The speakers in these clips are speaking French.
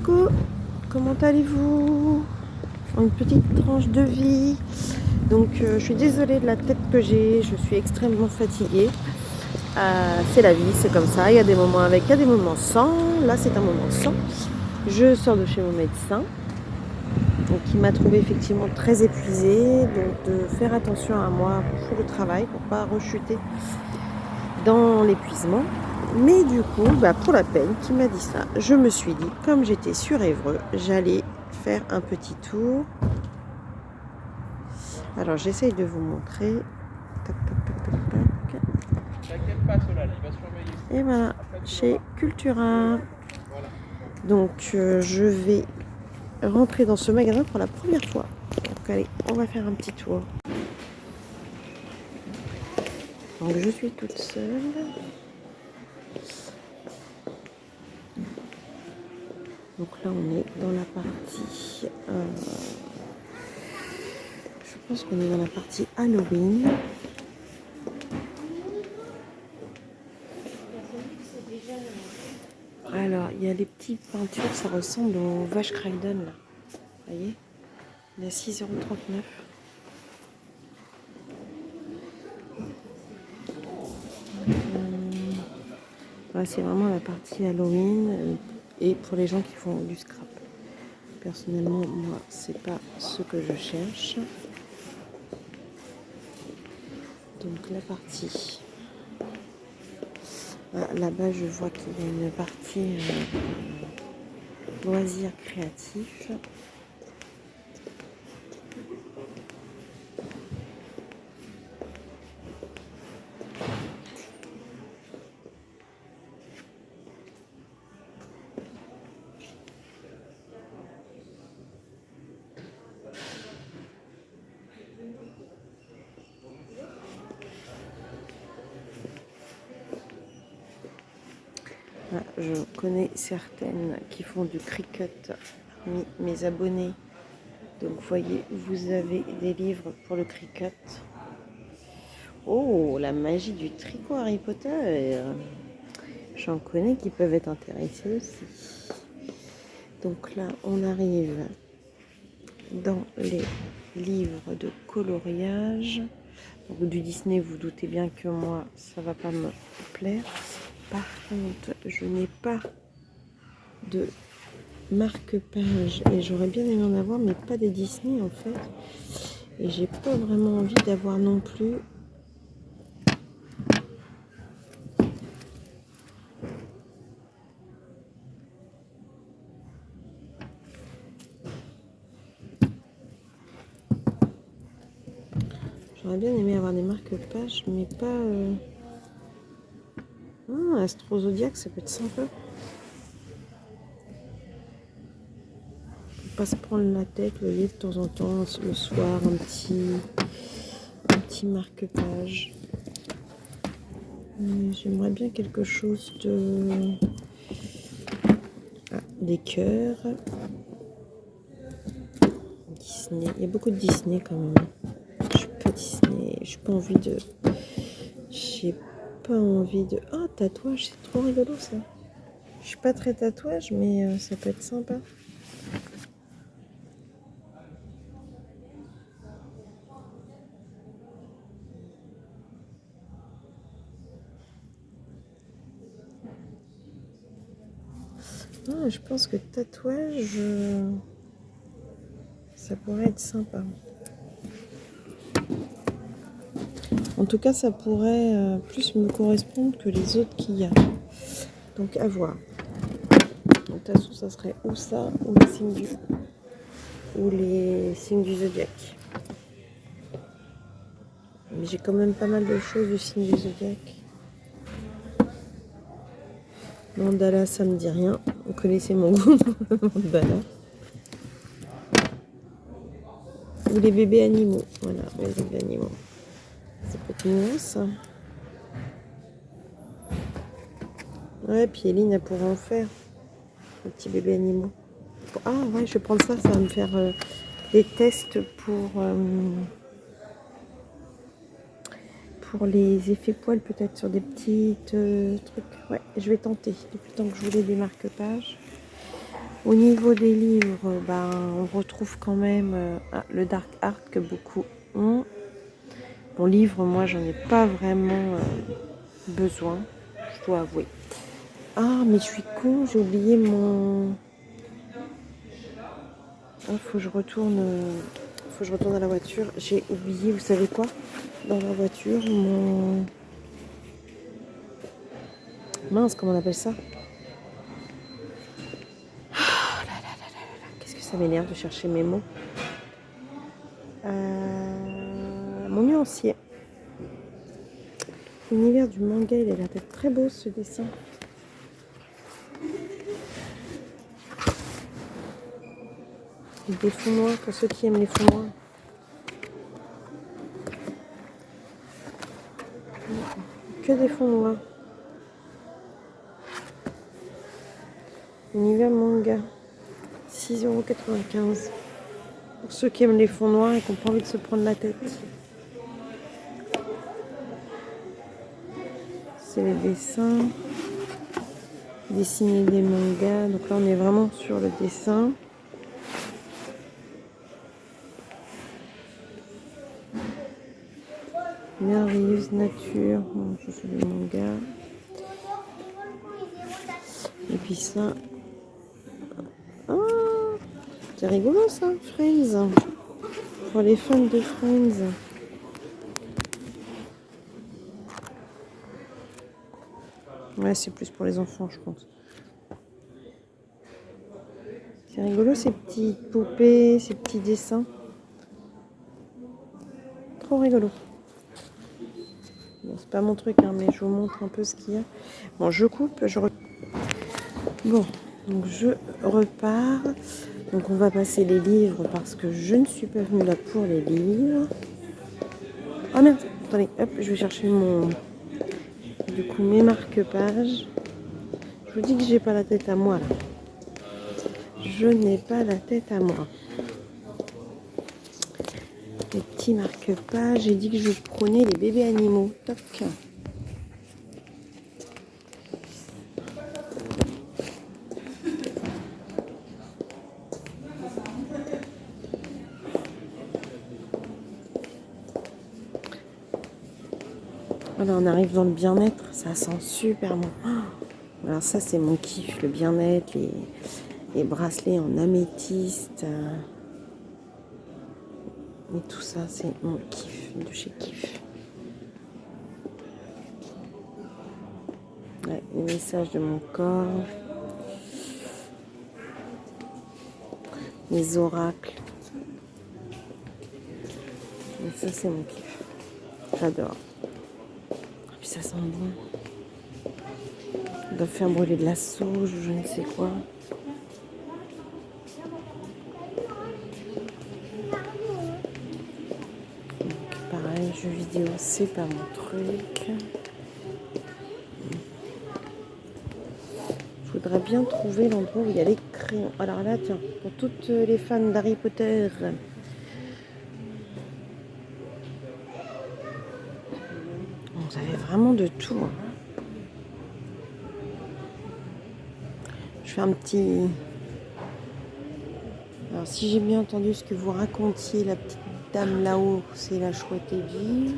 coucou, comment allez-vous? Une petite tranche de vie. Donc je suis désolée de la tête que j'ai, je suis extrêmement fatiguée. C'est la vie, c'est comme ça, il y a des moments avec, il y a des moments sans. Là c'est un moment sans. Je sors de chez mon médecin, donc il m'a trouvé effectivement très épuisée, donc de faire attention à moi pour le travail, pour pas rechuter dans l'épuisement. Mais du coup, pour la peine qu'il m'a dit ça, je me suis dit, comme j'étais sur Évreux, j'allais faire un petit tour. Alors j'essaye de vous montrer. Tac, tac, tac, tac, tac. T'inquiète pas, Solal, il va surveiller. Et voilà, chez Cultura. Donc je vais rentrer dans ce magasin pour la première fois. Donc allez, on va faire un petit tour. Donc je suis toute seule. Donc là on est dans la partie... je pense qu'on est dans la partie Halloween. Alors, il y a les petites peintures, ça ressemble aux vaches Craydon, là. Vous voyez? Il est à 6,39 €. Voilà, c'est vraiment la partie Halloween et pour les gens qui font du scrap. Personnellement, moi, c'est pas ce que je cherche. Donc, la partie... là-bas, je vois qu'il y a une partie loisirs créatifs. Je connais certaines qui font du Cricut parmi mes abonnés. Donc, vous voyez, vous avez des livres pour le Cricut. Oh, la magie du tricot Harry Potter. J'en connais qui peuvent être intéressés aussi. Donc là, on arrive dans les livres de coloriage. Donc, du Disney, vous doutez bien que moi, ça va pas me plaire. Par contre, je n'ai pas de marque-page et j'aurais bien aimé en avoir, mais pas des Disney en fait. Et j'ai pas vraiment envie d'avoir non plus j'aurais bien aimé avoir des marque-pages, mais pas Astro Zodiac, ça peut être sympa. Faut pas se prendre la tête, le lire de temps en temps, le soir, un petit marque-page. J'aimerais bien quelque chose de... des cœurs. Disney. Il y a beaucoup de Disney quand même. Je suis pas Disney. J'ai pas envie de... Oh, tatouage, c'est trop rigolo ça. Je suis pas très tatouage, mais ça peut être sympa. Je pense que tatouage, ça pourrait être sympa. En tout cas, ça pourrait plus me correspondre que les autres qu'il y a. Donc, à voir. De toute façon, ça serait ou ça, ou les signes du zodiaque. Mais j'ai quand même pas mal de choses du signe du zodiaque. Mandala, ça me dit rien. Vous connaissez mon goût pour le mandala. Ou les bébés animaux. Voilà, les bébés animaux. Ça peut être mignon, ça. Ouais, puis Eline, elle pourrait en faire. Les petits bébés animaux. Ah ouais, je vais prendre ça. Ça va me faire des tests pour les effets poils, peut-être sur des petits trucs. Ouais, je vais tenter. Depuis le temps que je voulais des marque-pages. Au niveau des livres, on retrouve quand même le dark art que beaucoup ont. Bon, livre, moi, j'en ai pas vraiment besoin, je dois avouer. Ah, mais je suis con, j'ai oublié mon... Ah, faut que je retourne à la voiture. J'ai oublié, vous savez quoi? Dans la voiture, mon... Mince, comment on appelle ça? Qu'est-ce que ça m'énerve de chercher mes mots? Mon nuancier. L'univers du manga, il a l'air d'être très beau ce dessin. Des fonds noirs pour ceux qui aiment les fonds noirs. Que des fonds noirs. Univers manga. 6,95 €. Pour ceux qui aiment les fonds noirs et qui n'ont pas envie de se prendre la tête. C'est les dessins. Dessiner des mangas. Donc là, on est vraiment sur le dessin. Merveilleuse nature. Bon, ça, c'est le manga. Et puis ça. Ah, c'est rigolo ça, Friends. Pour les fans de Friends. Ouais, c'est plus pour les enfants, je pense. C'est rigolo ces petites poupées, ces petits dessins. Trop rigolo. Bon, c'est pas mon truc, hein, mais je vous montre un peu ce qu'il y a. Bon, je coupe, Bon, donc je repars. Donc on va passer les livres parce que je ne suis pas venue là pour les livres. Ah merde, attendez, hop, je vais chercher mes marque-pages. Je vous dis que j'ai pas la tête à moi là. Je n'ai pas la tête à moi. Les petits marque-pages, j'ai dit que je prenais les bébés animaux. Toc. Voilà, on arrive dans le bien-être, ça sent super bon. Alors ça, c'est mon kiff, le bien-être, les bracelets en améthyste. Et tout ça, c'est mon kiff, de chez Kiff. Ouais, les messages de mon corps. Les oracles. Et ça, c'est mon kiff. J'adore. Et puis ça sent bon. On doit faire brûler de la sauge ou je ne sais quoi. Donc, pareil, jeux vidéo, c'est pas mon truc. Je voudrais bien trouver l'endroit où il y a les crayons. Alors là, tiens, pour toutes les fans d'Harry Potter, vous avez vraiment de tout. Je fais un petit... Alors si j'ai bien entendu ce que vous racontiez, la petite dame là-haut, c'est la chouette et vive.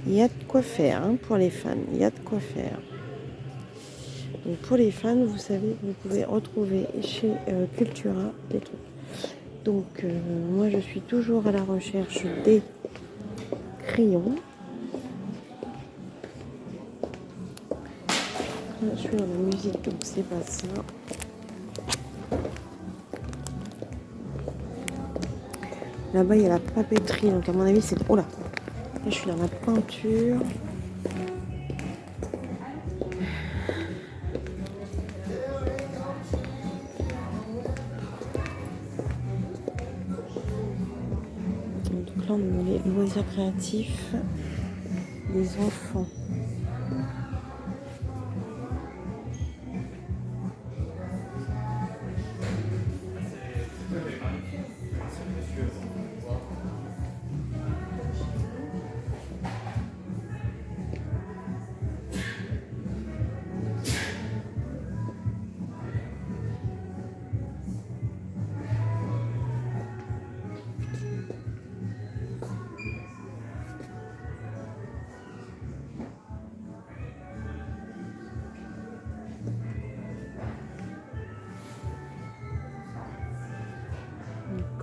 Il y a de quoi faire hein, pour les fans, il y a de quoi faire. Donc pour les fans, vous savez, vous pouvez retrouver chez Cultura des trucs. Donc moi je suis toujours à la recherche des crayons. Là, je suis dans la musique donc c'est pas ça. Là-bas il y a la papeterie donc à mon avis c'est... Oh là, je suis dans la peinture. Donc là on a les loisirs créatifs des enfants.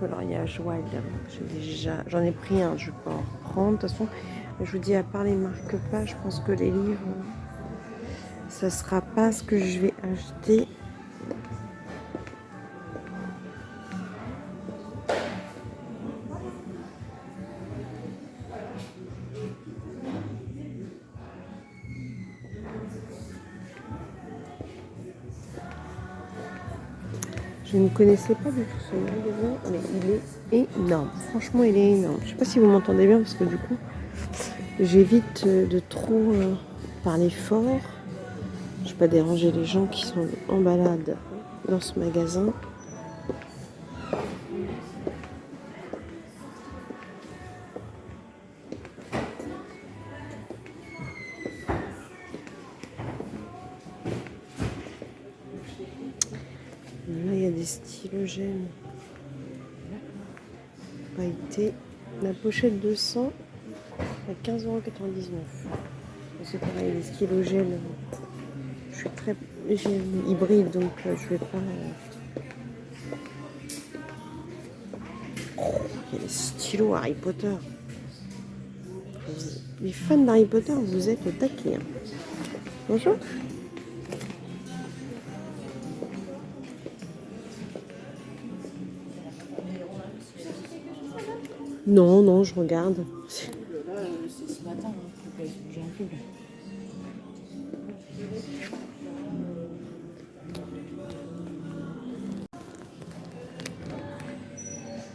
coloriage wild. J'en ai pris un, je vais pas en reprendre. De toute façon, je vous dis, à part les marque-pages, je pense que les livres, ça sera pas ce que je vais acheter. Je ne connaissais pas du tout ce magasin, mais il est énorme. Franchement, il est énorme. Je ne sais pas si vous m'entendez bien parce que du coup, j'évite de trop parler fort. Je ne vais pas déranger les gens qui sont en balade dans ce magasin. Là, il y a des stylogènes pailletés. La pochette 200 à 15,99 €. C'est pareil, les stylogènes. Je suis très hybride, donc je vais pas. Il y a les stylos Harry Potter. Les fans d'Harry Potter, vous êtes au taquet. Hein. Bonjour. Non, non, je regarde. Là, c'est ce matin, j'ai un peu.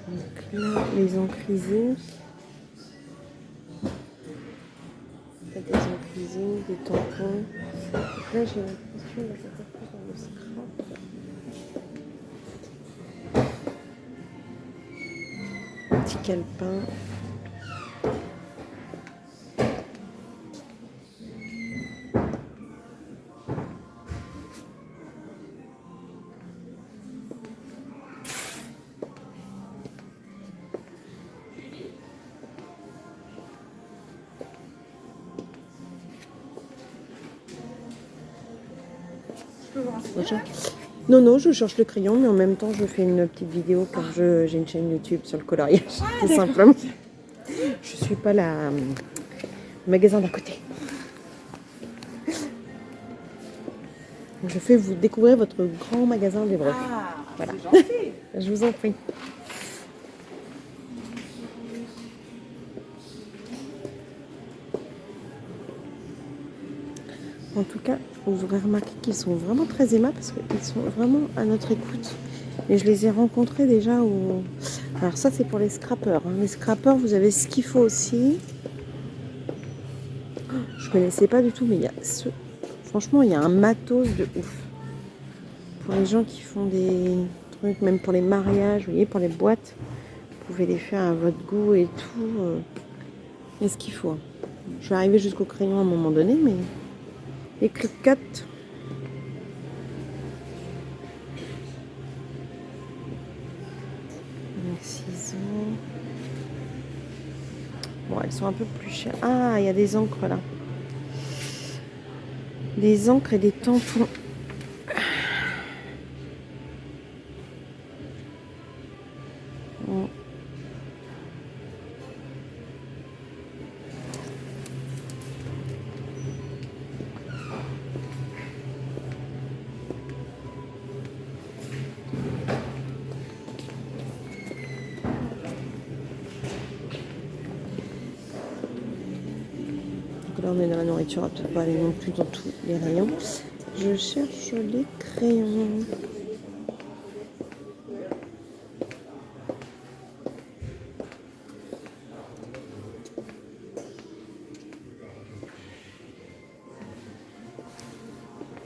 Donc là, les encre-cuisine. Des encre-cuisine, des tampons. Donc là, j'ai l'impression de faire plus dans le scrap. Petit calepin. Bonjour. Non, non, je cherche le crayon, mais en même temps, je fais une petite vidéo car j'ai une chaîne YouTube sur le coloriage, tout simplement. Je suis pas le magasin d'à côté. Je fais vous découvrir votre grand magasin d'Évreux. Ah, voilà. c'est gentil. Je vous en prie. En tout cas, vous aurez remarqué qu'ils sont vraiment très aimables parce qu'ils sont vraiment à notre écoute. Et je les ai rencontrés déjà au... Alors ça, c'est pour les scrappers. Hein. Les scrappers, vous avez ce qu'il faut aussi. Je connaissais pas du tout, mais il y a ce... Franchement, il y a un matos de ouf. Pour les gens qui font des trucs, même pour les mariages, vous voyez, pour les boîtes, vous pouvez les faire à votre goût et tout. Il y a ce qu'il faut. Je vais arriver jusqu'au crayon à un moment donné, mais... Les cliquettes. Les ciseaux. Bon, elles sont un peu plus chères. Ah, il y a des encres là. Des encres et des tampons. Bon. Là on est dans la nourriture, on va peut-être pas aller non plus dans tous les rayons. Je cherche les crayons.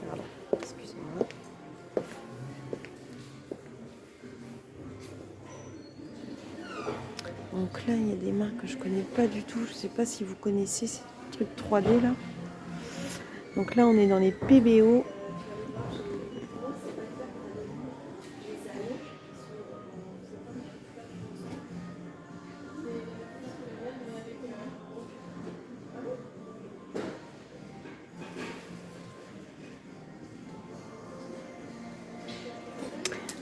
Pardon, excusez-moi. Donc là il y a des marques que je connais pas du tout. Je sais pas si vous connaissez ces trucs 3D là. Donc là on est dans les PBO.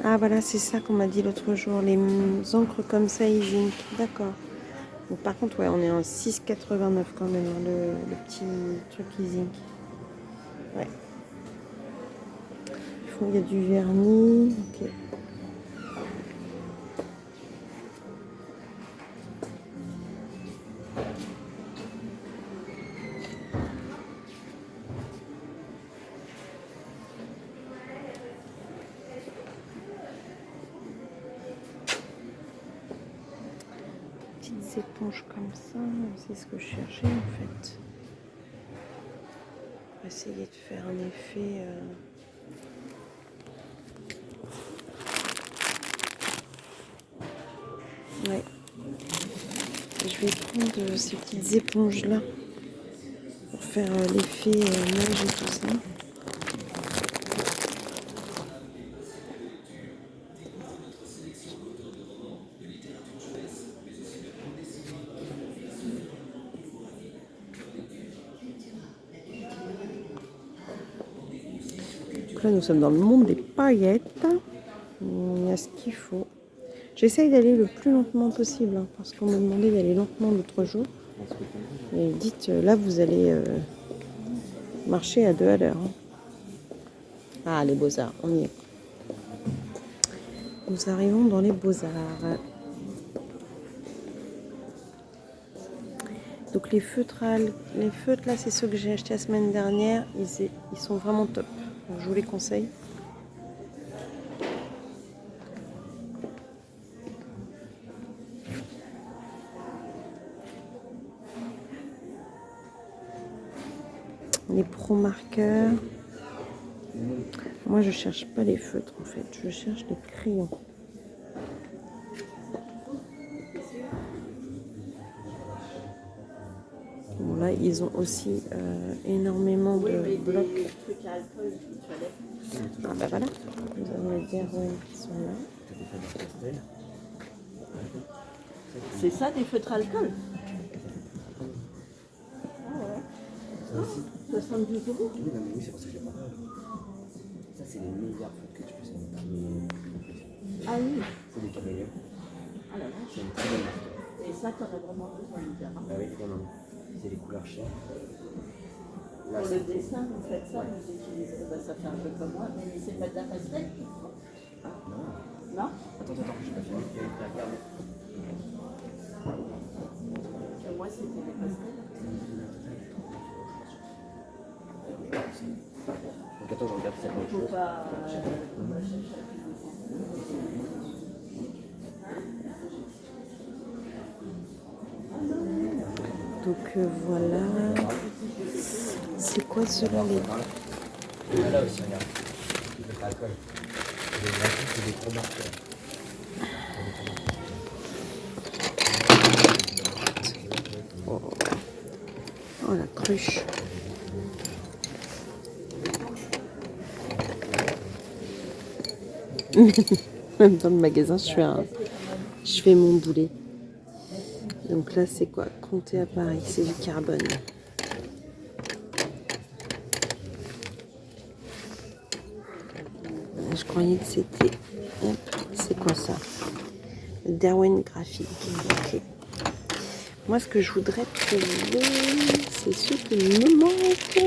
Ah voilà, c'est ça qu'on m'a dit l'autre jour, les encres comme ça, Ink. D'accord. Donc, par contre, ouais, on est en 6,89 quand même, hein, le petit truc Ink. Ouais. Il y a du vernis. Ok. Petites éponges comme ça, c'est ce que je cherchais en fait. On va essayer de faire un effet. Ouais. Je vais prendre ces petites éponges là pour faire l'effet neige et tout ça. Donc là, nous sommes dans le monde des paillettes. Il y a ce qu'il faut. J'essaye d'aller le plus lentement possible, hein, parce qu'on m'a demandé d'aller lentement l'autre jour. Et dites, là, vous allez marcher à 2 à l'heure. Hein. Ah, les beaux-arts, on y est. Nous arrivons dans les beaux-arts. Donc les feutres là, c'est ceux que j'ai achetés la semaine dernière. Ils sont vraiment top. Donc, je vous les conseille. Les pro marqueurs. Moi, je cherche pas les feutres en fait. Je cherche les crayons. Bon, là, ils ont aussi énormément de blocs. Ah bah voilà, nous avons les Derwent qui sont là. C'est ça des feutres alcool? Ah ouais. 72 €. Oui, non, mais oui, c'est pour ça que je l'ai pas. Ça, c'est les meilleurs feutres que tu peux essayer. Ah oui. C'est des caméléons. Ah la vache. C'est une très bonne marque. Et ça, t'en as vraiment besoin, Lydia. Ah oui, non, non. C'est les couleurs chères. Là, Pour le dessin, vous faites ça, vous utilisez, bah, ça fait un peu comme moi, mais c'est pas de la pastel? Ah, non. Non? Attends, j'ai pas fini. Il y a une regarde. Moi, c'était des pastels. Donc attends, je regarde si ça Faut autre chose. pas. Donc voilà. C'est quoi cela les... Là aussi, regarde. Il fait pas alcool. C'est des graphiques, c'est des gros marqueurs. Oh la cruche. Même dans le magasin, je fais mon boulet. Donc là, c'est quoi? Compter à Paris, c'est du carbone. Je croyais que c'était... Hop, c'est quoi ça? Derwent graphique. Ok. Moi, ce que je voudrais trouver, c'est ce qui me manque.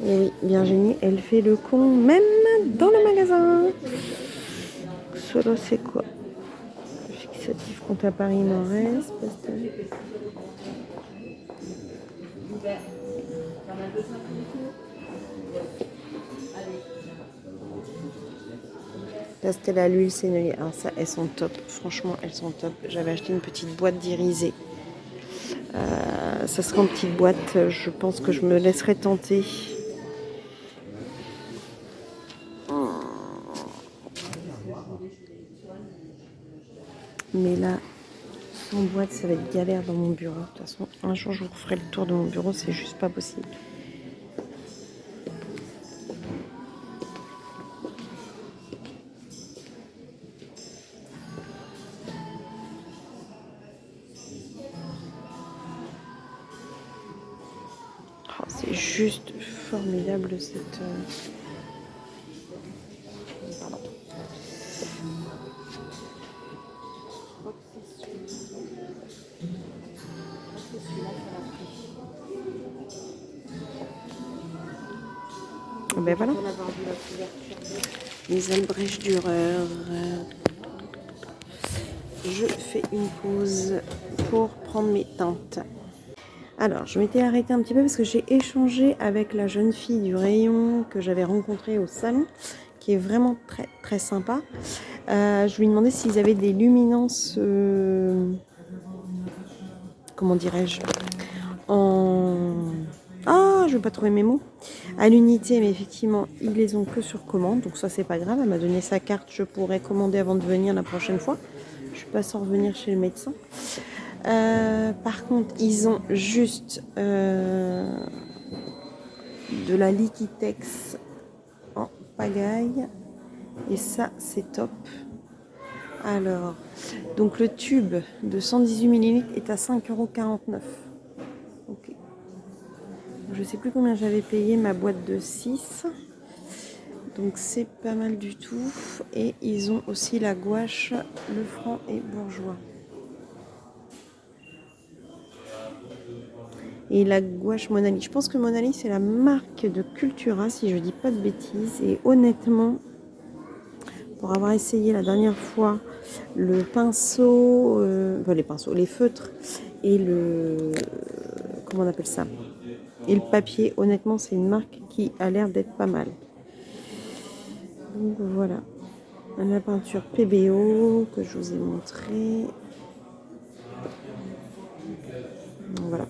Et oui, Virginie, elle fait le con même dans le magasin. Solo, c'est quoi? Fixatif, compte à Paris, il m'en reste. Pastel. Pastel à l'huile, sennelier. Alors ça, elles sont top. Franchement, elles sont top. J'avais acheté une petite boîte d'irisée. Ça sera en petite boîte. Je pense que je me laisserai tenter. Mais là, sans boîte, ça va être galère dans mon bureau. De toute façon, un jour, je vous referai le tour de mon bureau. C'est juste pas possible. C'est juste formidable cette... Pardon. Ben voilà. Les Albrecht Dürer. Je fais une pause pour prendre mes teintes. Alors, je m'étais arrêtée un petit peu parce que j'ai échangé avec la jeune fille du rayon que j'avais rencontrée au salon, qui est vraiment très très sympa. Je lui demandais s'ils avaient des luminances, comment dirais-je, je vais pas trouver mes mots. À l'unité, mais effectivement, ils les ont que sur commande, donc ça c'est pas grave. Elle m'a donné sa carte, je pourrais commander avant de venir la prochaine fois. Je suis pas sans revenir chez le médecin. Par contre, ils ont juste de la Liquitex en pagaille. Et ça, c'est top. Alors, donc le tube de 118 ml est à 5,49 €. Ok. Je sais plus combien j'avais payé ma boîte de 6. Donc c'est pas mal du tout. Et ils ont aussi la gouache Lefranc et Bourgeois. Et la gouache Monali. Je pense que Monali, c'est la marque de Cultura, si je dis pas de bêtises. Et honnêtement, pour avoir essayé la dernière fois le pinceau, les feutres et le... comment on appelle ça ? Et le papier, honnêtement, c'est une marque qui a l'air d'être pas mal. Donc voilà. La peinture PBO que je vous ai montré. Donc, voilà.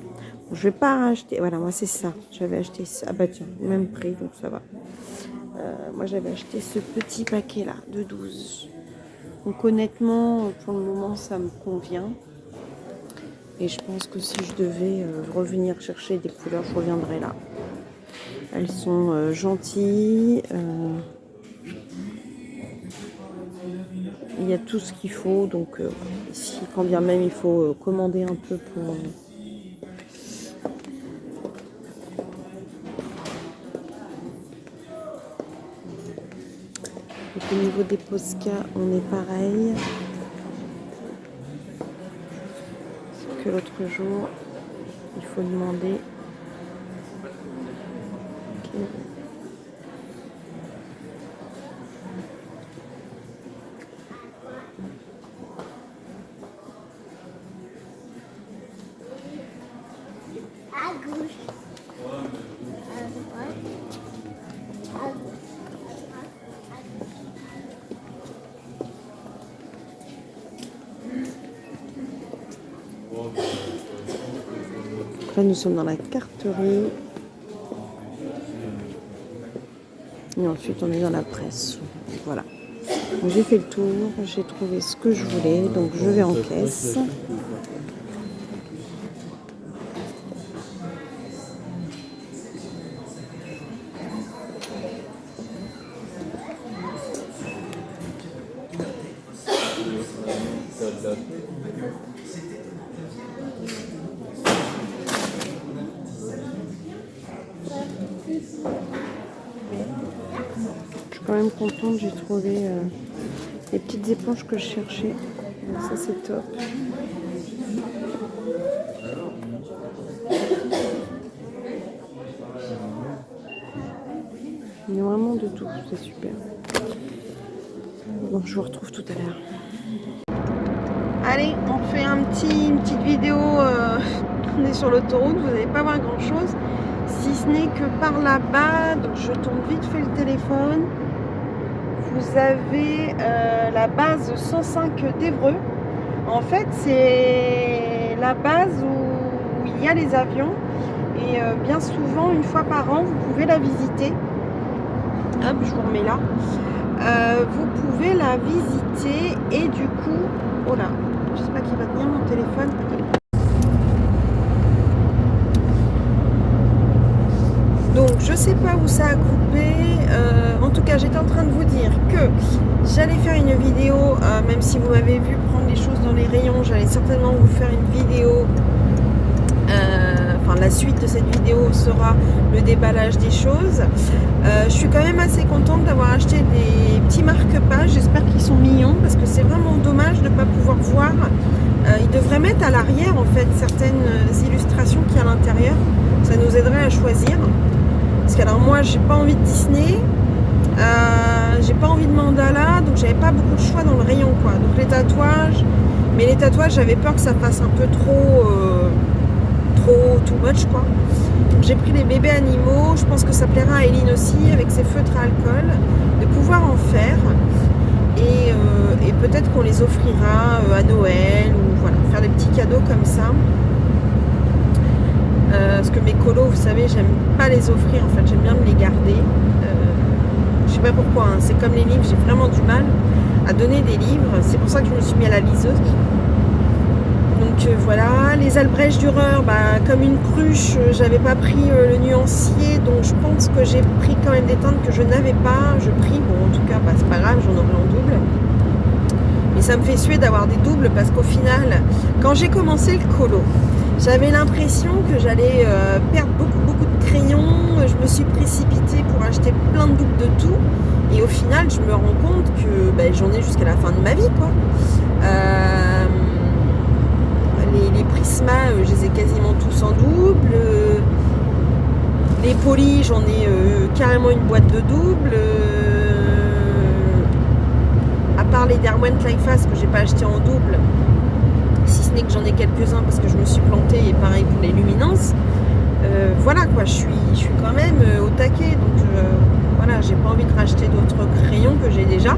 Je vais pas racheter. Voilà, moi c'est ça. J'avais acheté ça. Ah bah tiens, même prix, donc ça va. Moi j'avais acheté ce petit paquet là de 12. Donc honnêtement, pour le moment, ça me convient. Et je pense que si je devais revenir chercher des couleurs, je reviendrai là. Elles sont gentilles. Il y a tout ce qu'il faut. Donc si quand bien même il faut commander un peu pour... Donc, au niveau des Posca, on est pareil. Que l'autre jour, il faut demander. Okay. À gauche. Là, nous sommes dans la carterie. Et ensuite, on est dans la presse. Voilà. Donc, j'ai fait le tour. J'ai trouvé ce que je voulais. Donc, je vais en caisse. Je suis quand même contente, j'ai trouvé les petites éponges que je cherchais. Donc ça c'est top. Il y a vraiment de tout, c'est super. Bon, je vous retrouve tout à l'heure. Allez, on fait une petite vidéo. On est sur l'autoroute, vous n'allez pas voir grand chose. Si ce n'est que par là-bas, donc je tourne vite fait le téléphone. Vous avez la base 105 d'Évreux. En fait, c'est la base où il y a les avions. Et bien souvent, une fois par an, vous pouvez la visiter. Hop, je vous remets là. Vous pouvez la visiter et du coup... Oh là, j'espère qu'il va tenir mon téléphone. Donc je sais pas où ça a coupé, en tout cas j'étais en train de vous dire que j'allais faire une vidéo, même si vous m'avez vu prendre les choses dans les rayons, j'allais certainement vous faire une vidéo enfin la suite de cette vidéo sera le déballage des choses. Je suis quand même assez contente d'avoir acheté des petits marque-pages, j'espère qu'ils sont mignons parce que c'est vraiment dommage de ne pas pouvoir voir. Ils devraient mettre à l'arrière en fait certaines illustrations qu'il y a à l'intérieur, ça nous aiderait à choisir. Parce que alors moi j'ai pas envie de Disney, j'ai pas envie de mandala, donc j'avais pas beaucoup de choix dans le rayon quoi. Donc les tatouages, mais les tatouages j'avais peur que ça fasse un peu trop too much quoi. Donc j'ai pris les bébés animaux, je pense que ça plaira à Eline aussi avec ses feutres à alcool, de pouvoir en faire et peut-être qu'on les offrira à Noël ou voilà, faire des petits cadeaux comme ça. Parce que mes colos, vous savez, j'aime pas les offrir, en fait, j'aime bien me les garder. Je sais pas pourquoi, hein. C'est comme les livres, j'ai vraiment du mal à donner des livres. C'est pour ça que je me suis mis à la liseuse. Donc voilà, les Albrecht Dürer, comme une cruche, j'avais pas pris le nuancier, donc je pense que j'ai pris quand même des teintes que je n'avais pas. Je pris, bon en tout cas, c'est pas grave, j'en aurai en double. Mais ça me fait suer d'avoir des doubles parce qu'au final, quand j'ai commencé le colo, j'avais l'impression que j'allais perdre beaucoup de crayons. Je me suis précipitée pour acheter plein de doubles de tout. Et au final, je me rends compte que j'en ai jusqu'à la fin de ma vie, quoi. Les Prisma, je les ai quasiment tous en double. Les polis, j'en ai carrément une boîte de double. À part les Derwent Lightfast que j'ai pas acheté en double. Si ce n'est que j'en ai quelques-uns parce que je me suis plantée et pareil pour les luminances. Voilà quoi, je suis quand même au taquet, donc voilà, j'ai pas envie de racheter d'autres crayons que j'ai déjà.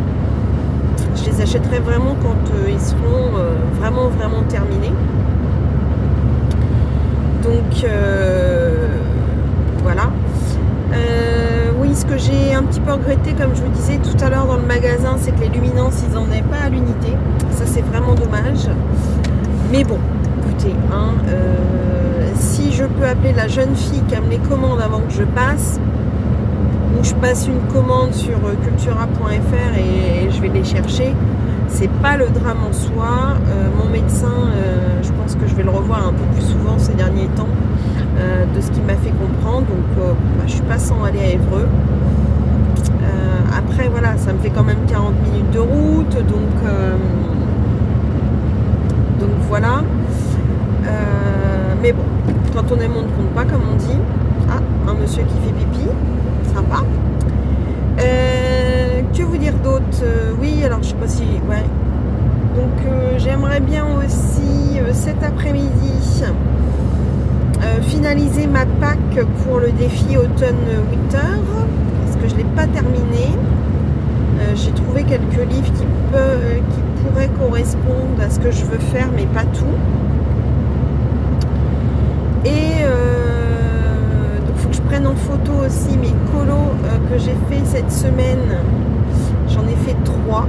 Je les achèterai vraiment quand ils seront vraiment terminés. Donc voilà. Oui, ce que j'ai un petit peu regretté, comme je vous disais tout à l'heure dans le magasin, c'est que les luminances, ils n'en avaient pas à l'unité. Ça, c'est vraiment dommage. Mais bon, écoutez, hein, si je peux appeler la jeune fille qui me les commande avant que je passe, ou je passe une commande sur cultura.fr et je vais les chercher, c'est pas le drame en soi. Mon médecin, je pense que je vais le revoir un peu plus souvent ces derniers temps, de ce qu'il m'a fait comprendre. Donc je suis pas sans aller à Évreux. Après voilà, ça me fait quand même 40 minutes de route, donc voilà. Mais bon, quand on aime on ne compte pas, comme on dit. Ah, un monsieur qui fait pipi, sympa. Que vous dire d'autre? Oui, alors je sais pas si... Ouais. Donc j'aimerais bien aussi cet après-midi finaliser ma pack pour le défi automne-winter, parce que je ne l'ai pas terminé. J'ai trouvé quelques livres qui pourraient correspondre à ce que je veux faire, mais pas tout. Et donc il faut que je prenne en photo aussi mes colos que j'ai fait cette semaine. J'en ai fait 3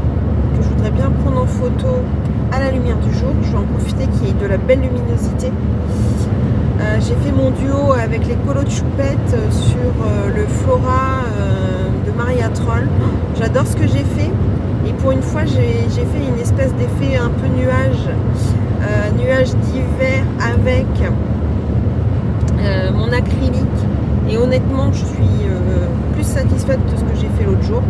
que je voudrais bien prendre en photo à la lumière du jour. Je vais en profiter qu'il y ait de la belle luminosité. J'ai fait mon duo avec les colos de choupette sur le Flora de Maria Troll. J'adore ce que j'ai fait. Et pour une fois, j'ai fait une espèce d'effet un peu nuage d'hiver avec mon acrylique. Et honnêtement, je suis plus satisfaite de ce que j'ai fait l'autre jour.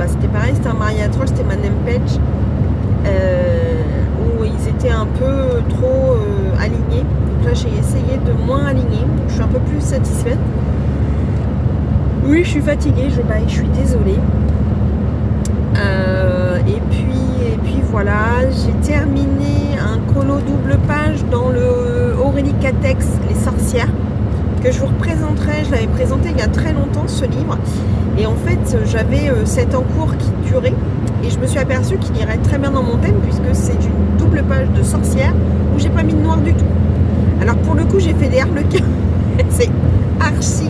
C'était pareil, c'était un Maria Troll, c'était ma name page. Où ils étaient un peu trop alignés. Donc là j'ai essayé de moins aligner, donc je suis un peu plus satisfaite. Oui, je suis fatiguée, je baille, je suis désolée. Et puis voilà, j'ai terminé un colo double page dans le Aurélie Catex, Les Sorcières, que je vous représenterai. Je l'avais présenté il y a très longtemps ce livre, et en fait j'avais 7 en cours qui durait. Et je me suis aperçue qu'il irait très bien dans mon thème, puisque c'est une double page de sorcière où j'ai pas mis de noir du tout. Alors pour le coup, j'ai fait des harlequins. C'est archi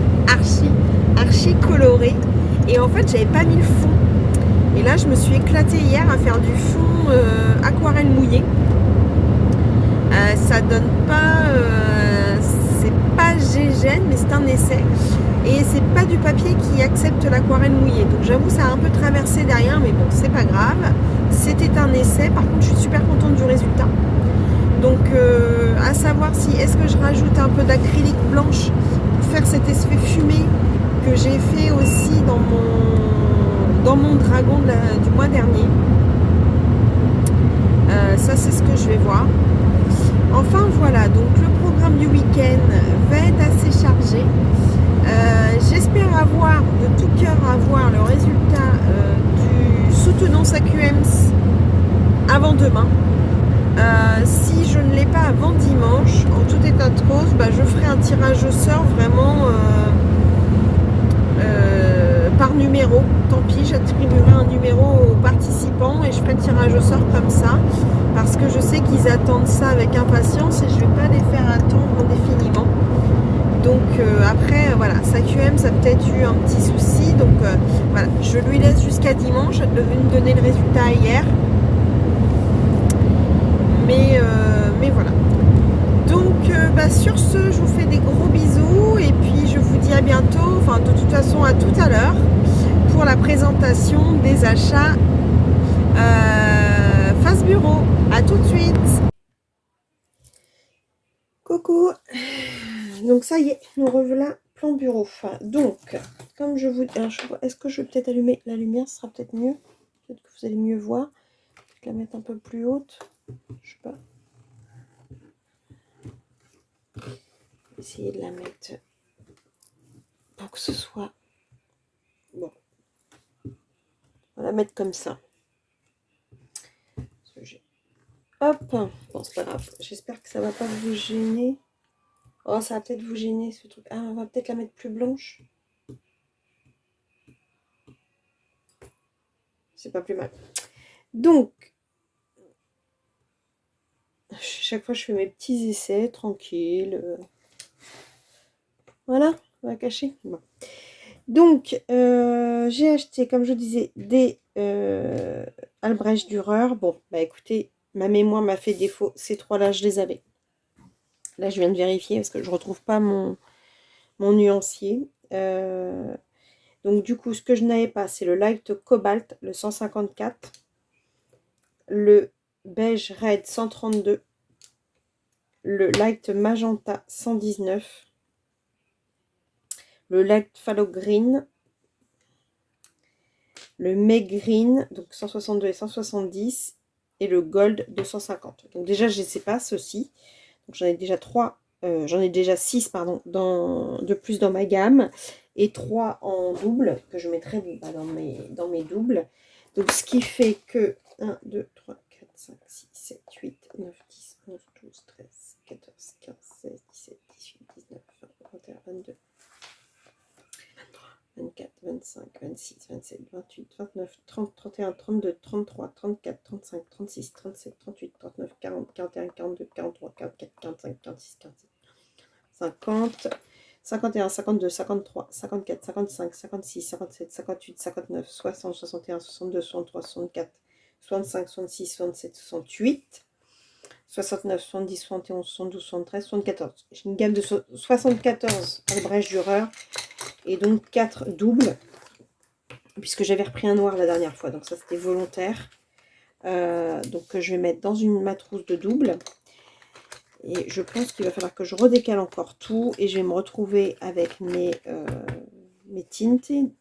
coloré. Et en fait, j'avais pas mis le fond. Et là, je me suis éclatée hier à faire du fond aquarelle mouillée. Ça donne pas... c'est pas GGN, mais c'est un essai. Et c'est pas du papier qui accepte l'aquarelle mouillée. Donc j'avoue, ça a un peu traversé derrière, mais bon, c'est pas grave. C'était un essai. Par contre, je suis super contente du résultat. Donc à savoir si est-ce que je rajoute un peu d'acrylique blanche pour faire cet effet fumé que j'ai fait aussi dans mon dragon du mois dernier. Ça c'est ce que je vais voir. Enfin voilà, donc le programme du week-end va être assez chargé. J'espère avoir de tout cœur le résultat du soutenance AQEMS avant demain. Si je ne l'ai pas avant dimanche, en tout état de cause, je ferai un tirage au sort vraiment par numéro. Tant pis, j'attribuerai un numéro aux participants et je ferai le tirage au sort comme ça, parce que je sais qu'ils attendent ça avec impatience et je ne vais pas les faire attendre indéfiniment. Donc après, voilà, SAQM, ça a peut-être eu un petit souci. Donc voilà, je lui laisse jusqu'à dimanche. Elle devait me donner le résultat hier. Mais voilà. Donc sur ce, je vous fais des gros bisous. Et puis je vous dis à bientôt. Enfin, de toute façon, à tout à l'heure. Pour la présentation des achats face bureau. À tout de suite. Coucou. Donc ça y est, nous revoilà plan bureau. Donc, comme je vous... Est-ce que je vais peut-être allumer la lumière? Ce sera peut-être mieux. Peut-être que vous allez mieux voir. Je vais la mettre un peu plus haute. Je sais pas. Essayer de la mettre pour que ce soit... Bon. On va la mettre comme ça. Hop. Bon, c'est pas grave. J'espère que ça va pas vous gêner. Oh, ça va peut-être vous gêner ce truc. Ah, on va peut-être la mettre plus blanche. C'est pas plus mal. Donc, chaque fois je fais mes petits essais, tranquille. Voilà, on va cacher. Bon. Donc, j'ai acheté, comme je disais, des Albrecht Dürer. Bon, écoutez, ma mémoire m'a fait défaut. Ces trois-là, je les avais. Là, je viens de vérifier parce que je ne retrouve pas mon nuancier. Donc, du coup, ce que je n'avais pas, c'est le Light Cobalt, le 154. Le Beige Red 132. Le Light Magenta 119. Le Light Phthalo Green. Le Meg Green, donc 162 et 170. Et le Gold 250. Donc, déjà, je ne sais pas, ceux-ci. Donc j'en ai déjà 3, j'en ai déjà 6 pardon, de plus dans ma gamme et 3 en double que je mettrai dans mes doubles. Donc ce qui fait que 1, 2, 3, 4, 5, 6, 7, 8, 9, 10, 11, 12, 13, 14, 15, 16, 17, 18, 19, 20, 21, 22, 24, 25, 26, 27, 28, 29, 30, 31, 32, 33, 34, 35, 36, 37, 38, 39, 40, 41, 42, 43, 44, 45, 46, 47, 50, 51, 52, 53, 54, 55, 56, 57, 58, 59, 60, 61, 62, 63, 64, 65, 66, 67, 68, 69, 70, 71, 72, 73, 74. J'ai une gamme de 74 Albrecht Dürer. Et donc 4 doubles, puisque j'avais repris un noir la dernière fois, donc ça c'était volontaire. Donc je vais mettre dans une matrousse de double. Et je pense qu'il va falloir que je redécale encore tout. Et je vais me retrouver avec mes tinted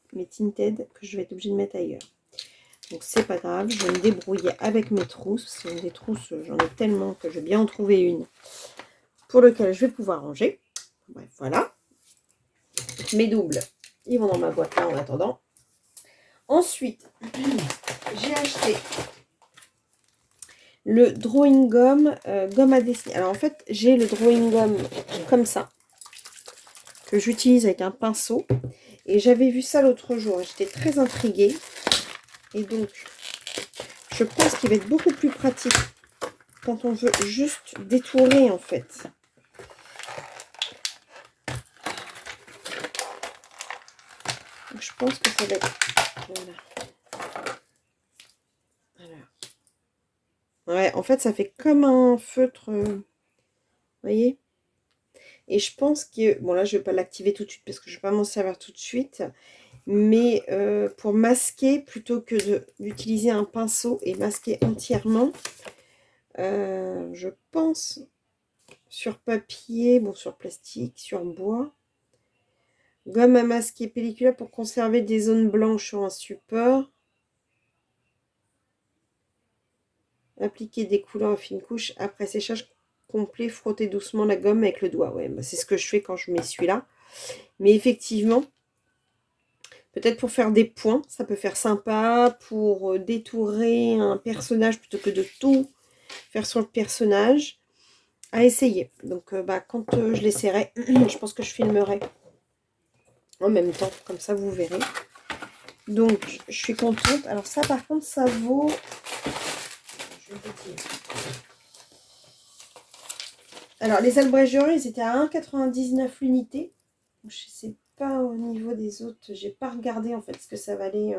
que je vais être obligée de mettre ailleurs. Donc c'est pas grave, je vais me débrouiller avec mes trousses. Des trousses, j'en ai tellement que je vais bien en trouver une pour lequel je vais pouvoir ranger. Bref, voilà. Mes doubles, ils vont dans ma boîte là en attendant. Ensuite, j'ai acheté le drawing gomme, gomme à dessiner. Alors en fait, j'ai le drawing gomme comme ça, que j'utilise avec un pinceau. Et j'avais vu ça l'autre jour, j'étais très intriguée. Et donc, je pense qu'il va être beaucoup plus pratique quand on veut juste détourer en fait. Donc, je pense que ça va être... Voilà. Alors. Ouais, en fait, ça fait comme un feutre... Vous voyez? Et je pense que... Bon, là, je ne vais pas l'activer tout de suite parce que je ne vais pas m'en servir tout de suite. Mais pour masquer, plutôt que d'utiliser un pinceau et masquer entièrement, Je pense sur papier, bon sur plastique, sur bois. Gomme à masquer pelliculaire pour conserver des zones blanches sur un support. Appliquer des couleurs en fine couche. Après séchage complet, frotter doucement la gomme avec le doigt. Ouais, bah c'est ce que je fais quand je mets celui-là. Mais effectivement, peut-être pour faire des points, ça peut faire sympa. Pour détourer un personnage plutôt que de tout faire sur le personnage. À essayer. Donc quand je l'essaierai, je pense que je filmerai en même temps. Comme ça, vous verrez. Donc, je suis contente. Alors ça, par contre, ça vaut... Je vais vous dire. Alors, les Albrecht-Dürer, ils étaient à 1,99 l'unité. Je ne sais pas au niveau des autres. J'ai pas regardé, en fait, ce que ça valait.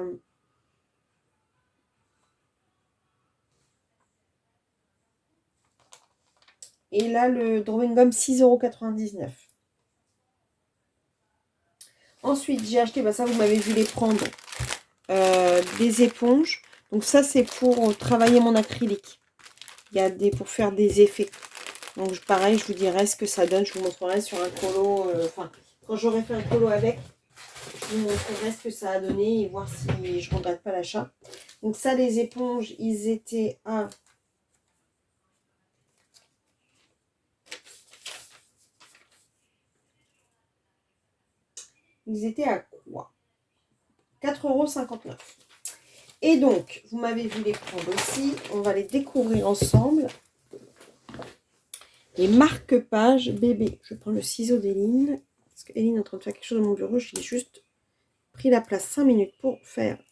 Et là, le Drawing Gum, 6,99 €. Ensuite, j'ai acheté, ça, vous m'avez vu les prendre, des éponges. Donc ça, c'est pour travailler mon acrylique. Il y a pour faire des effets. Donc pareil, je vous dirai ce que ça donne. Je vous montrerai sur un colo. Quand j'aurai fait un colo avec, je vous montrerai ce que ça a donné et voir si je ne regrette pas l'achat. Donc ça, les éponges, ils étaient à... Ils étaient à quoi? 4,59 €. Et donc, vous m'avez vu les prendre aussi. On va les découvrir ensemble. Les marque-pages bébé. Je prends le ciseau d'Eline. Parce qu'Eline est en train de faire quelque chose dans mon bureau. Je l'ai juste pris la place 5 minutes pour faire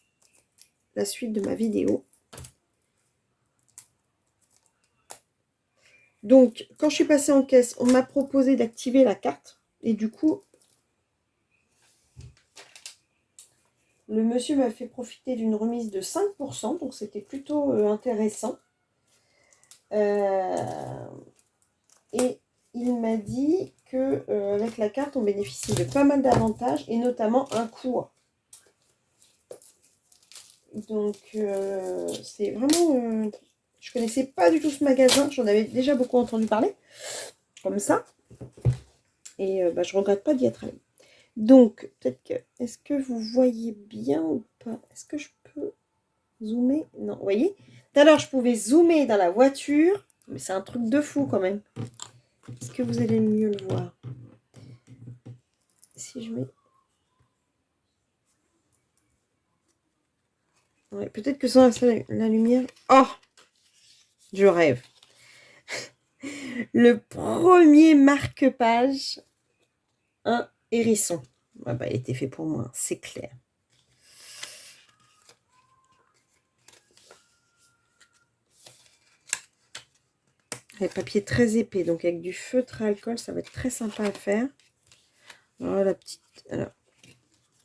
la suite de ma vidéo. Donc, quand je suis passée en caisse, on m'a proposé d'activer la carte. Et du coup, le monsieur m'a fait profiter d'une remise de 5%. Donc, c'était plutôt intéressant. Et il m'a dit que avec la carte, on bénéficie de pas mal d'avantages. Et notamment un coût. Donc, c'est vraiment... je connaissais pas du tout ce magasin. J'en avais déjà beaucoup entendu parler. Comme ça. Et je regrette pas d'y être allée. Donc, peut-être que... Est-ce que vous voyez bien ou pas? Est-ce que je peux zoomer? Non, vous voyez? Tout à l'heure, je pouvais zoomer dans la voiture. Mais c'est un truc de fou quand même. Est-ce que vous allez mieux le voir? Si je mets... Ouais, peut-être que sans la lumière... Oh! Je rêve. Le premier marque-page, un hérisson. Ah bah, il était fait pour moi, c'est clair. Le papier très épais, donc avec du feutre à alcool, ça va être très sympa à faire. Alors, la petite... Alors,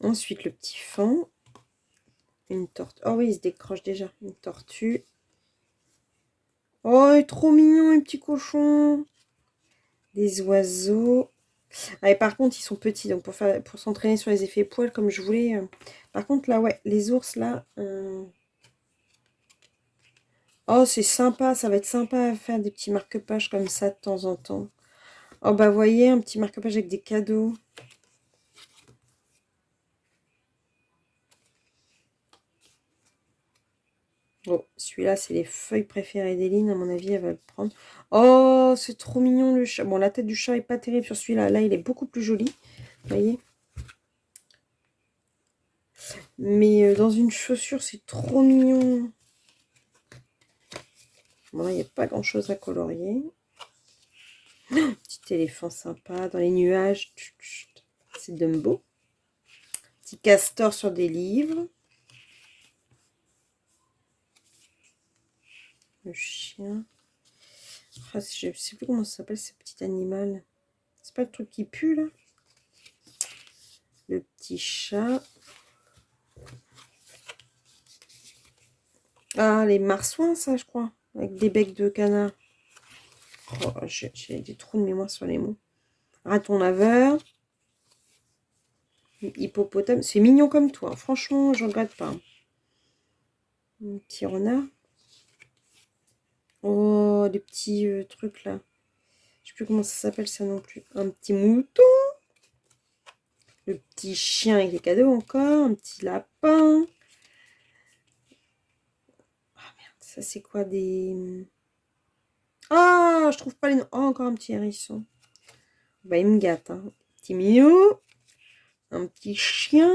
ensuite, le petit fond. Une tortue. Oh oui, il se décroche déjà. Une tortue. Oh, il est trop mignon, les petits cochons. Des oiseaux. Ah, et par contre, ils sont petits, donc pour s'entraîner sur les effets poils, comme je voulais. Par contre, là, ouais, les ours, là... Oh, c'est sympa, ça va être sympa à faire des petits marque-pages comme ça de temps en temps. Oh, bah, voyez, un petit marque-page avec des cadeaux. Bon, celui-là, c'est les feuilles préférées d'Eline. À mon avis, elle va le prendre. Oh, c'est trop mignon, le chat. Bon, la tête du chat est pas terrible sur celui-là. Là, il est beaucoup plus joli. Vous voyez? Mais dans une chaussure, c'est trop mignon. Bon, là, il n'y a pas grand-chose à colorier. Petit éléphant sympa dans les nuages. C'est Dumbo. Petit castor sur des livres. Le chien. Ah, je ne sais plus comment ça s'appelle ce petit animal. C'est pas le truc qui pue là? Le petit chat. Ah, les marsouins, ça, je crois. Avec des becs de canard. Oh, j'ai des trous de mémoire sur les mots. Raton laveur. Hippopotame. C'est mignon comme toi. Franchement, je regrette pas. Un petit renard. Oh, des petits trucs là. Je sais plus comment ça s'appelle ça non plus. Un petit mouton. Le petit chien avec les cadeaux encore. Un petit lapin. Ah merde, ça c'est quoi des... Ah, je trouve pas les noms. Oh, encore un petit hérisson. Bah, il me gâte, hein. Petit minou. Un petit chien.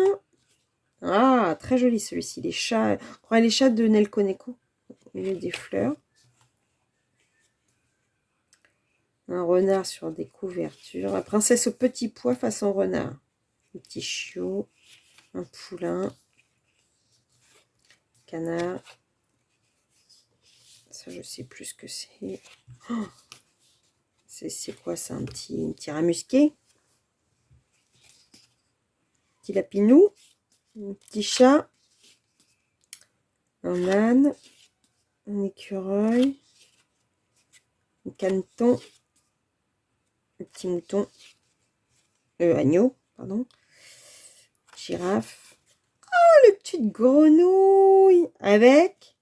Ah, très joli celui-ci. Les chats. On croirait les chats de Nelko Neko. Au milieu des fleurs. Un renard sur des couvertures. La princesse au petit pois façon renard. Un petit chiot. Un poulain. Canard. Ça, je sais plus ce que c'est. Oh, c'est quoi ça? Un petit rat musqué. Petit lapinou. Un petit chat. Un âne. Un écureuil. Un caneton. Un petit mouton. Agneau, pardon. Girafe. Oh, le petit grenouille. Avec.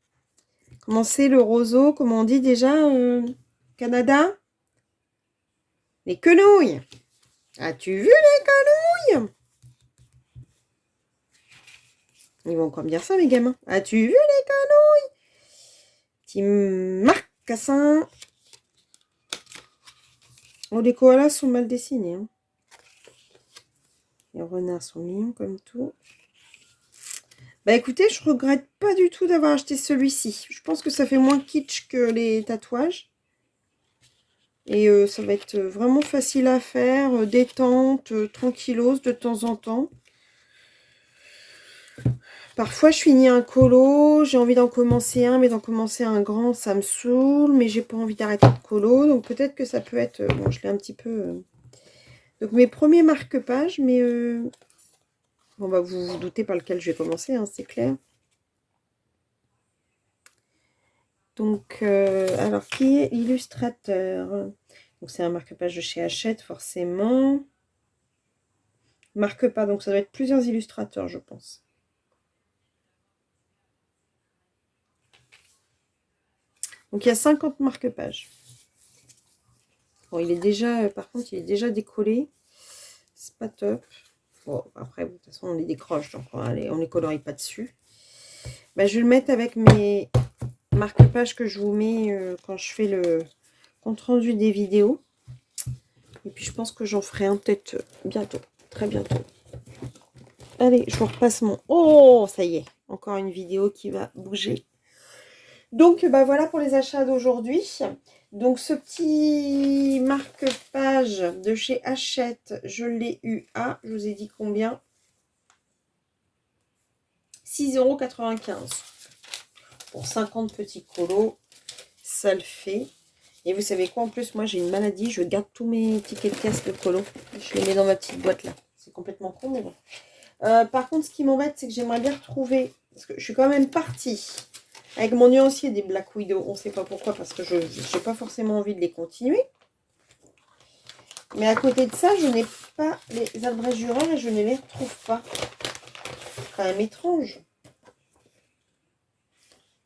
Comment c'est le roseau? Comment on dit déjà Canada? Les quenouilles. As-tu vu les quenouilles? Ils vont encore me dire ça, mes gamins. As-tu vu les quenouilles? Petit marcassin. Oh, les koalas sont mal dessinés. Hein. Les renards sont mignons comme tout. Bah écoutez, je regrette pas du tout d'avoir acheté celui-ci. Je pense que ça fait moins kitsch que les tatouages. Et ça va être vraiment facile à faire, détente, tranquillos de temps en temps. Parfois, je finis un colo, j'ai envie d'en commencer un, mais d'en commencer un grand, ça me saoule, mais j'ai pas envie d'arrêter le colo. Donc peut-être que ça peut être... bon, je l'ai un petit peu... Donc mes premiers marque-pages, mais... Bon, bah vous vous doutez pas lequel je vais commencer, hein, c'est clair. Donc, alors, qui est l'illustrateur? Donc c'est un marque-page de chez Hachette, forcément. Marque-pas, donc ça doit être plusieurs illustrateurs, je pense. Donc il y a 50 marque-pages. Bon, il est déjà, par contre, il est déjà décollé. C'est pas top. Bon, après, de toute façon, on les décroche, donc on les colorie pas dessus. Bah, je vais le mettre avec mes marque-pages que je vous mets quand je fais le compte rendu des vidéos. Et puis, je pense que j'en ferai un peut-être bientôt, très bientôt. Allez, je vous repasse mon... Oh, ça y est, encore une vidéo qui va bouger. Donc, bah voilà pour les achats d'aujourd'hui. Donc, ce petit marque-page de chez Hachette, je l'ai eu à, je vous ai dit combien? 6,95 €. Pour 50 petits colos, ça le fait. Et vous savez quoi, en plus, moi, j'ai une maladie. Je garde tous mes tickets de caisse de colos. Je les mets dans ma petite boîte, là. C'est complètement con, mais bon. Par contre, ce qui m'embête, c'est que j'aimerais bien retrouver... Parce que je suis quand même partie... Avec mon nuancier des Black Widow, on ne sait pas pourquoi, parce que je n'ai pas forcément envie de les continuer. Mais à côté de ça, je n'ai pas les abrégureurs et je ne les retrouve pas. C'est quand même étrange.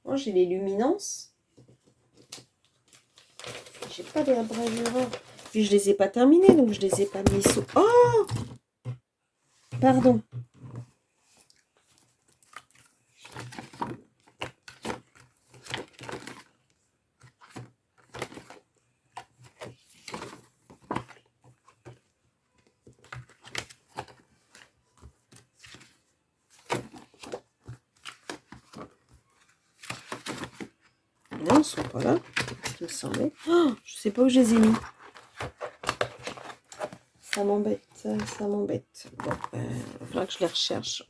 Moi, j'ai les luminances. J'ai pas les abrégureurs. Puis je les ai pas terminés, donc je les ai pas mis sous... Oh! Pardon. Non, ils ne sont pas là. Ce qui me semblait. Oh, je sais pas où je les ai mis. Ça m'embête, ça m'embête. Bon, il va falloir que je les recherche.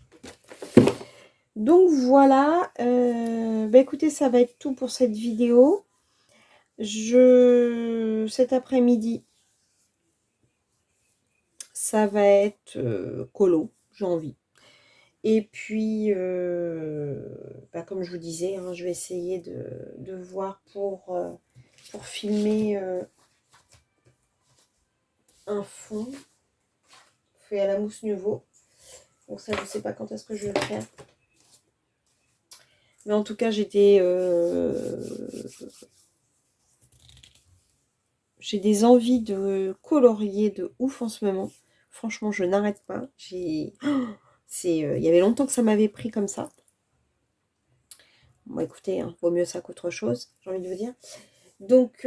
Donc voilà. Bah écoutez, ça va être tout pour cette vidéo. Cet après-midi, ça va être colo, j'ai envie. Et puis, bah, comme je vous disais, hein, je vais essayer de voir pour filmer un fond fait à la mousse nouveau. Donc ça, je ne sais pas quand est-ce que je vais le faire. Mais en tout cas, j'étais j'ai des envies de colorier de ouf en ce moment. Franchement, je n'arrête pas. Il y avait longtemps que ça m'avait pris comme ça. Bon, écoutez, hein, vaut mieux ça qu'autre chose, j'ai envie de vous dire. Donc,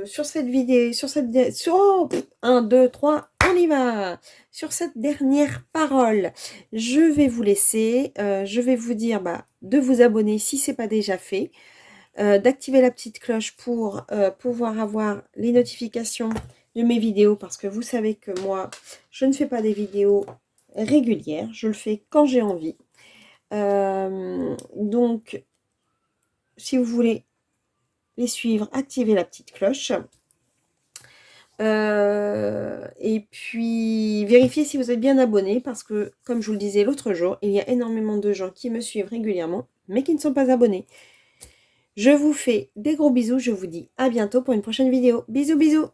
sur cette vidéo, sur 1, 2, 3, on y va. Sur cette dernière parole, je vais vous laisser. Je vais vous dire de vous abonner si ce n'est pas déjà fait. D'activer la petite cloche pour pouvoir avoir les notifications de mes vidéos. Parce que vous savez que moi, je ne fais pas des vidéos régulières. Je le fais quand j'ai envie. Donc, si vous voulez les suivre, activez la petite cloche. Et puis, vérifiez si vous êtes bien abonné parce que, comme je vous le disais l'autre jour, il y a énormément de gens qui me suivent régulièrement, mais qui ne sont pas abonnés. Je vous fais des gros bisous. Je vous dis à bientôt pour une prochaine vidéo. Bisous, bisous!